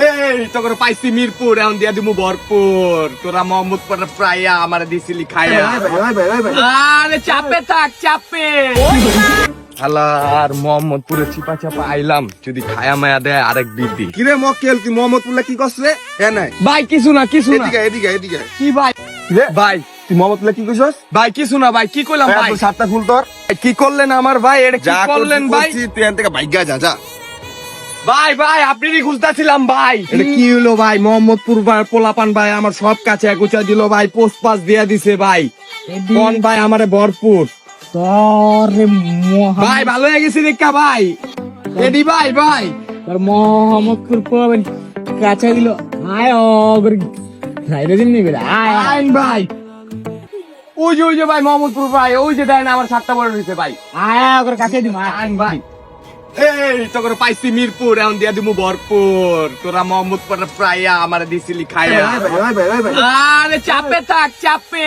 এই তোকে পাইছি মিরপুর এখন দিয়া দিমু ভরপুর তোরা মোহাম্মদপুর প্রায় আমার দিছিলি খাইয়া আরে চাপে থাক চাপে আর মোহাম্মদপুরে চিপা চাপা আইলাম যদি খায়া মায়া দেয় আরেক বিধি কিরে মক্কেল তুই মোহাম্মদপুরে কি করছ রে? হ্যাঁ নাই ভাই কিছু না এদিকে এদিকে এদিকে কি ভাই ভাই তুই মোহাম্মদপুরে কি করছস? ভাই কিছু না ভাই কি করলাম ভাই তোর সাতটা ফুল তোর কি করলেন আমার ভাই এটা কি যা করলেন ভাই তুই এখান থেকে ভাগ্যা যা যা। ভাই আপনারই খুঁজতেছিলাম ভাই এটা কি হলো ভাই? মোহাম্মদপুর পোলাপান ভাই আমার সব কাছে একুচা দিল ভাই, পোস্ট পাস দিয়া দিছে ভাই। কোন ভাই আমারে ভরপুর ভাই ভালো হয়ে গেছি দেখা ভাই এডি ভাই মোহাম্মদপুর পাবেন কাছে দিল আয় অগর খাইরে দিন নিবে আইন ভাই ওই যে ভাই মোহাম্মদপুর ভাই ওই যে দেয় না আমার 7টা বড় হয়েছে ভাই আয় অগর কাছে দিম আইন ভাই এই তোকে পাইছি মিরপুর এখন দিয়া দিমু ভরপুর তোরা মোহাম্মদপুর প্রায় আমার দিছিলি খাইয়া আরে চাপে থাক চাপে